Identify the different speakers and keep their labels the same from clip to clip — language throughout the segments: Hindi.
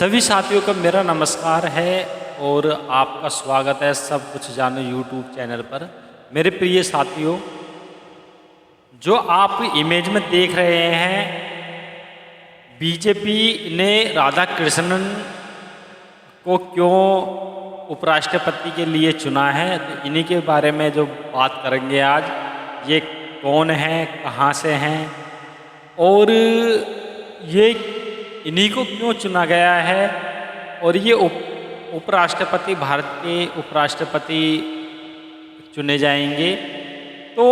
Speaker 1: सभी साथियों का मेरा नमस्कार है और आपका स्वागत है सब कुछ जानो यूट्यूब चैनल पर। मेरे प्रिय साथियों, जो आप इमेज में देख रहे हैं, बीजेपी ने राधा कृष्णन को क्यों उपराष्ट्रपति के लिए चुना है, तो इन्हीं के बारे में जो बात करेंगे आज। ये कौन हैं, कहाँ से हैं और ये इन्हीं को क्यों चुना गया है और ये उपराष्ट्रपति, भारत के उपराष्ट्रपति चुने जाएंगे। तो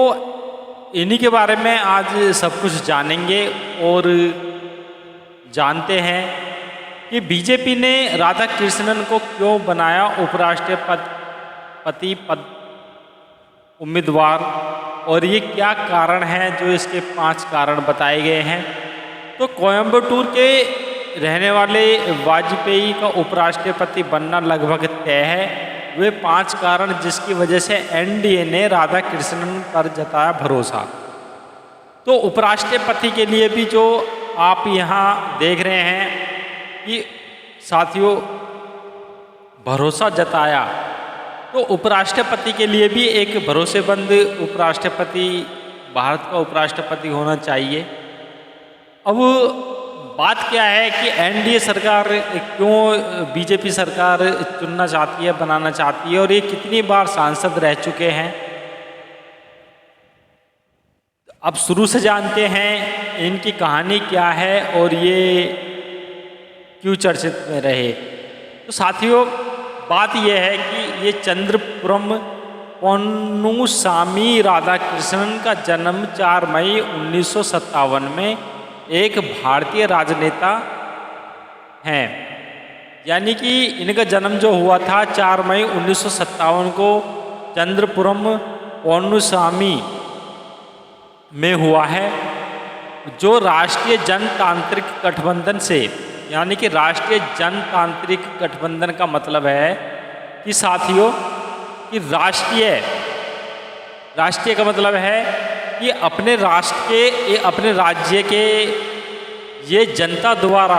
Speaker 1: इन्हीं के बारे में आज सब कुछ जानेंगे और जानते हैं कि बीजेपी ने राधा कृष्णन को क्यों बनाया उपराष्ट्रपति पद उम्मीदवार और ये क्या कारण है, जो इसके 5 कारण बताए गए हैं। तो कोयम्बटूर के रहने वाले वाजपेयी का उपराष्ट्रपति बनना लगभग तय है। वे 5 कारण जिसकी वजह से एनडीए ने राधा कृष्णन पर जताया भरोसा। तो उपराष्ट्रपति के लिए भी जो आप यहाँ देख रहे हैं कि साथियों भरोसा जताया, तो उपराष्ट्रपति के लिए भी एक भरोसेमंद उपराष्ट्रपति, भारत का उपराष्ट्रपति होना चाहिए। अब बात क्या है कि एनडीए सरकार क्यों बीजेपी सरकार चुनना चाहती है, बनाना चाहती है और ये कितनी बार सांसद रह चुके हैं। अब शुरू से जानते हैं इनकी कहानी क्या है और ये क्यों चर्चित में रहे। तो साथियों बात यह है कि ये चंद्रपुरम पोन्नुसामी राधाकृष्णन का जन्म 4 मई 1957 में एक भारतीय राजनेता हैं। यानी कि इनका जन्म जो हुआ था 4 मई 1957 को चंद्रपुरम पोन्नुसामी में हुआ है, जो राष्ट्रीय जनतांत्रिक गठबंधन से, यानी कि राष्ट्रीय जनतांत्रिक गठबंधन का मतलब है कि साथियों कि राष्ट्रीय का मतलब है कि अपने राष्ट्र के, अपने राज्य के ये जनता द्वारा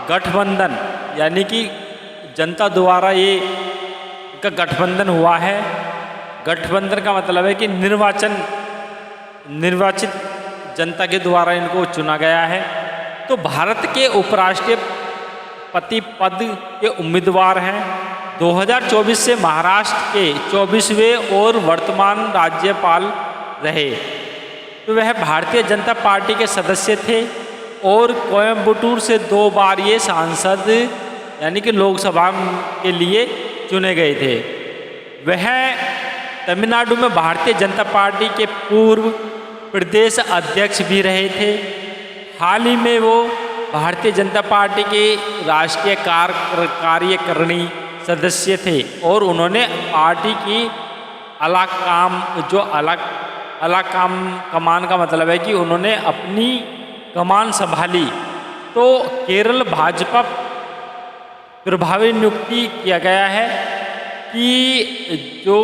Speaker 1: गठबंधन, यानी कि जनता द्वारा ये का गठबंधन हुआ है। गठबंधन का मतलब है कि निर्वाचित जनता के द्वारा इनको चुना गया है। तो भारत के उपराष्ट्रपति पद के उम्मीदवार हैं। 2024 से महाराष्ट्र के 24वें और वर्तमान राज्यपाल रहे। तो वह भारतीय जनता पार्टी के सदस्य थे और कोयम्बटूर से 2 बार ये सांसद, यानी कि लोकसभा के लिए चुने गए थे। वह तमिलनाडु में भारतीय जनता पार्टी के पूर्व प्रदेश अध्यक्ष भी रहे थे। हाल ही में वो भारतीय जनता पार्टी के राष्ट्रीय कार्यकारिणी सदस्य थे और उन्होंने पार्टी की कमान का मतलब है कि उन्होंने अपनी कमान संभाली। तो केरल भाजपा प्रभावी नियुक्ति किया गया है कि जो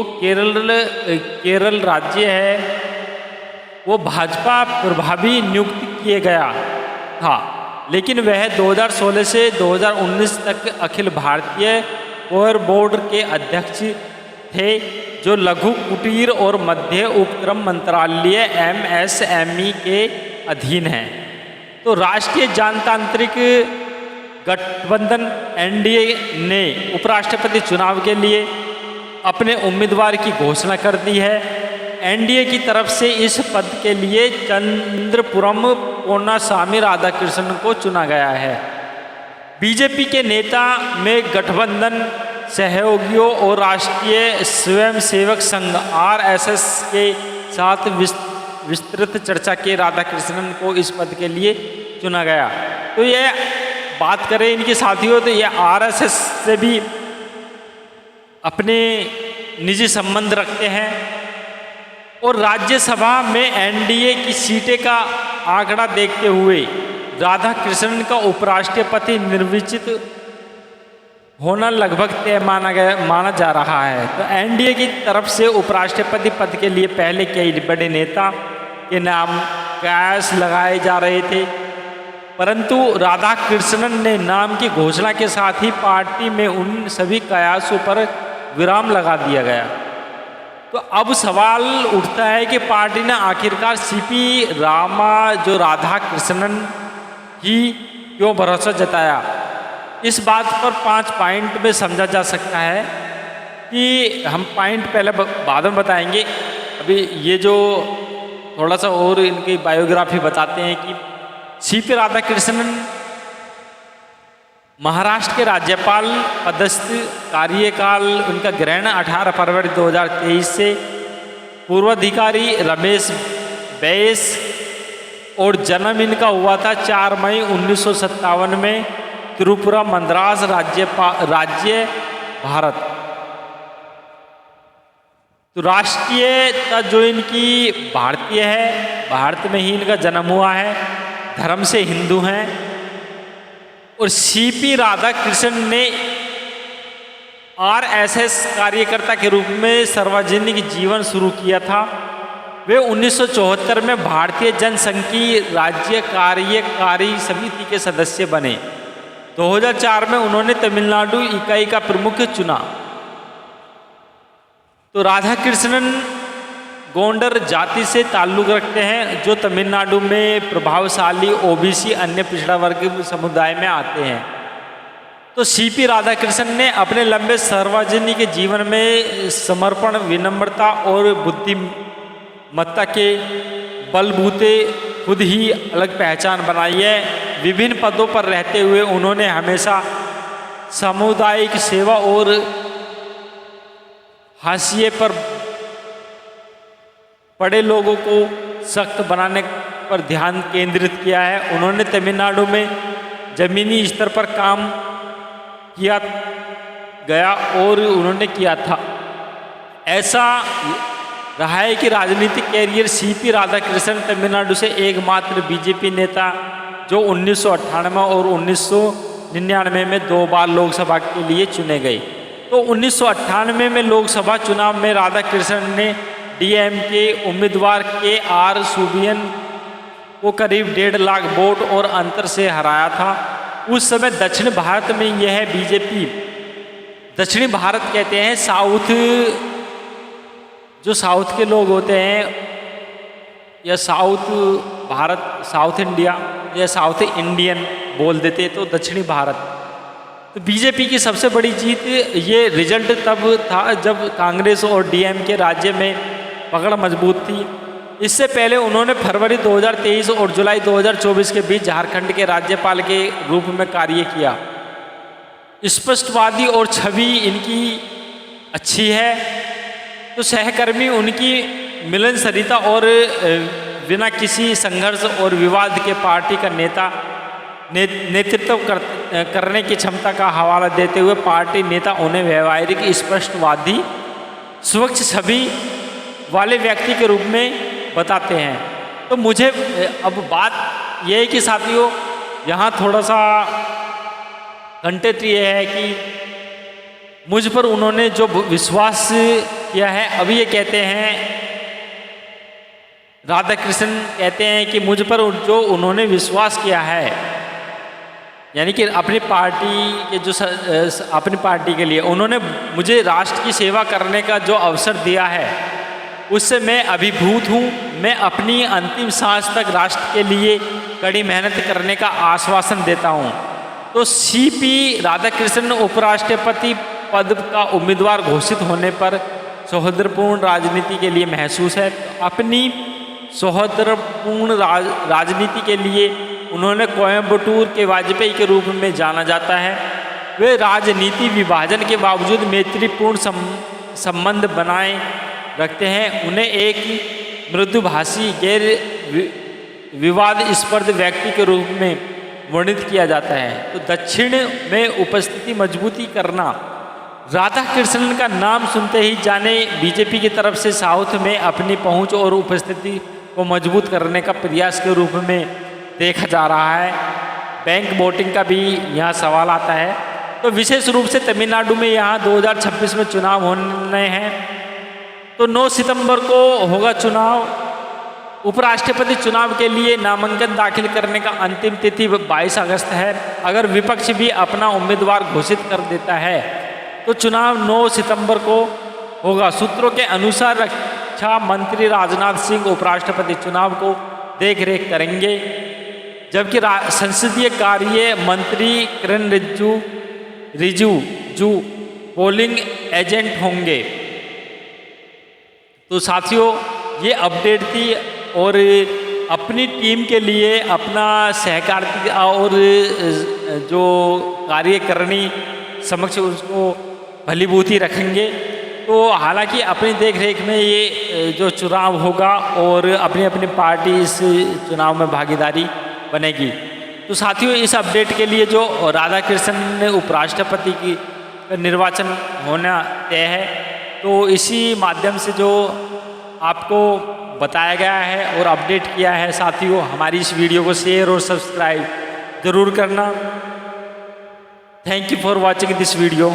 Speaker 1: केरल राज्य है वो भाजपा प्रभावी नियुक्त किए गया था, लेकिन वह 2016 से 2019 तक अखिल भारतीय कोयर बोर्ड के अध्यक्ष थे, जो लघु कुटीर और मध्य उपक्रम मंत्रालय MSME के अधीन है। तो राष्ट्रीय जनतांत्रिक गठबंधन एनडीए ने उपराष्ट्रपति चुनाव के लिए अपने उम्मीदवार की घोषणा कर दी है। एनडीए की तरफ से इस पद के लिए चंद्रपुरम पोन्नुसामी राधाकृष्णन को चुना गया है। बीजेपी के नेता में गठबंधन सहयोगियों और राष्ट्रीय स्वयंसेवक संघ RSS के साथ विस्तृत चर्चा के राधाकृष्णन को इस पद के लिए चुना गया। तो ये बात करें इनके साथियों, तो ये RSS से भी अपने निजी संबंध रखते हैं और राज्यसभा में एनडीए की सीटें का आंकड़ा देखते हुए राधा कृष्णन का उपराष्ट्रपति निर्वाचित होना लगभग तय माना जा रहा है। तो एनडीए की तरफ से उपराष्ट्रपति पद के लिए पहले कई बड़े नेता के नाम कयास लगाए जा रहे थे, परंतु राधा कृष्णन ने नाम की घोषणा के साथ ही पार्टी में उन सभी कयासों पर विराम लगा दिया गया। तो अब सवाल उठता है कि पार्टी ने आखिरकार सीपी रामा जो राधा कृष्णन ही क्यों भरोसा जताया। इस बात पर 5 पॉइंट में समझा जा सकता है कि हम पॉइंट पहले बाद में बताएंगे। अभी ये जो थोड़ा सा और इनकी बायोग्राफी बताते हैं कि सीपी राधाकृष्णन महाराष्ट्र के राज्यपाल पदस्थ, कार्यकाल उनका ग्रहण 18 फरवरी 2023 से, पूर्वाधिकारी रमेश बैस और जन्म इनका हुआ था 4 मई 1957 में त्रिपुरा मद्रास राज्य भारत। तो राष्ट्रीयता जो इनकी भारतीय है, भारत में ही इनका जन्म हुआ है, धर्म से हिंदू हैं। और सीपी राधाकृष्णन ने आरएसएस कार्यकर्ता के रूप में सार्वजनिक जीवन शुरू किया था। वे 1974 में भारतीय जनसंघ की राज्य कार्यकारी समिति के सदस्य बने। 2004 में उन्होंने तमिलनाडु इकाई का प्रमुख चुना। तो राधाकृष्णन गोंडर जाति से ताल्लुक़ रखते हैं, जो तमिलनाडु में प्रभावशाली ओबीसी अन्य पिछड़ा वर्ग समुदाय में आते हैं। तो सीपी राधाकृष्णन ने अपने लंबे सार्वजनिक जीवन में समर्पण, विनम्रता और बुद्धिमत्ता के बलबूते खुद ही अलग पहचान बनाई है। विभिन्न पदों पर रहते हुए उन्होंने हमेशा सामुदायिक सेवा और हाशिए पर पड़े लोगों को सख्त बनाने पर ध्यान केंद्रित किया है। उन्होंने तमिलनाडु में जमीनी स्तर पर काम किया गया और उन्होंने किया था। ऐसा रहा है कि राजनीतिक कैरियर सीपी राधाकृष्णन तमिलनाडु से एकमात्र बीजेपी नेता जो 1998 और 1999 में 2 बार लोकसभा के लिए चुने गए। तो 1998 में लोकसभा चुनाव में राधाकृष्णन ने डीएमके उम्मीदवार के.आर. सुबियन को करीब 1.5 लाख वोट और अंतर से हराया था। उस समय दक्षिण भारत में यह बीजेपी, दक्षिणी भारत कहते हैं साउथ, जो साउथ के लोग होते हैं या साउथ भारत, साउथ इंडिया या साउथ इंडियन बोल देते, तो दक्षिणी भारत। तो बीजेपी की सबसे बड़ी जीत ये रिजल्ट तब था जब कांग्रेस और डीएमके राज्य में पकड़ मजबूत थी। इससे पहले उन्होंने फरवरी 2023 और जुलाई 2024 के बीच झारखंड के राज्यपाल के रूप में कार्य किया। स्पष्टवादी और छवि इनकी अच्छी है। तो सहकर्मी उनकी मिलनसारता और बिना किसी संघर्ष और विवाद के पार्टी का नेतृत्व करने की क्षमता का हवाला देते हुए पार्टी नेता उन्हें व्यवहारिक, स्पष्टवादी, स्वच्छ छवि वाले व्यक्ति के रूप में बताते हैं। तो मुझे अब बात यह है कि साथियों, यहाँ थोड़ा सा कंटेंट ये है कि मुझ पर उन्होंने जो विश्वास किया है, अभी ये कहते हैं, राधाकृष्णन कहते हैं कि मुझ पर जो उन्होंने विश्वास किया है, यानी कि अपनी पार्टी के जो अपनी पार्टी के लिए उन्होंने मुझे राष्ट्र की सेवा करने का जो अवसर दिया है, उससे मैं अभिभूत हूँ। मैं अपनी अंतिम सांस तक राष्ट्र के लिए कड़ी मेहनत करने का आश्वासन देता हूँ। तो सीपी राधाकृष्णन उपराष्ट्रपति पद का उम्मीदवार घोषित होने पर सौहार्दपूर्ण राजनीति के लिए महसूस है। अपनी सौहार्दपूर्ण राजनीति के लिए उन्होंने कोयम्बटूर के वाजपेयी के रूप में जाना जाता है। वे राजनीति विभाजन के बावजूद मैत्रीपूर्ण संबंध बनाए रखते हैं। उन्हें एक मृदुभाषी, गैर विवादास्पद व्यक्ति के रूप में वर्णित किया जाता है। तो दक्षिण में उपस्थिति मजबूती करना, राधाकृष्णन का नाम सुनते ही जाने बीजेपी की तरफ से साउथ में अपनी पहुंच और उपस्थिति को मजबूत करने का प्रयास के रूप में देखा जा रहा है। बैंक वोटिंग का भी यहाँ सवाल आता है। तो विशेष रूप से तमिलनाडु में यहाँ 2026 में चुनाव होने हैं। तो 9 सितंबर को होगा चुनाव। उपराष्ट्रपति चुनाव के लिए नामांकन दाखिल करने का अंतिम तिथि 22 अगस्त है। अगर विपक्ष भी अपना उम्मीदवार घोषित कर देता है तो चुनाव 9 सितंबर को होगा। सूत्रों के अनुसार रक्षा मंत्री राजनाथ सिंह उपराष्ट्रपति चुनाव को देखरेख करेंगे, जबकि संसदीय कार्य मंत्री किरण रिजिजू पोलिंग एजेंट होंगे। तो साथियों, ये अपडेट थी और अपनी टीम के लिए अपना सहकारी और जो कार्यकारिणी समक्ष उसको भलीभूति रखेंगे। तो हालांकि अपनी देखरेख में ये जो चुनाव होगा और अपनी अपनी पार्टी इस चुनाव में भागीदारी बनेगी। तो साथियों, इस अपडेट के लिए जो राधाकृष्णन उपराष्ट्रपति की निर्वाचन होना तय है, तो इसी माध्यम से जो आपको बताया गया है और अपडेट किया है। साथियों, हमारी इस वीडियो को शेयर और सब्सक्राइब जरूर करना। Thank you for watching this video.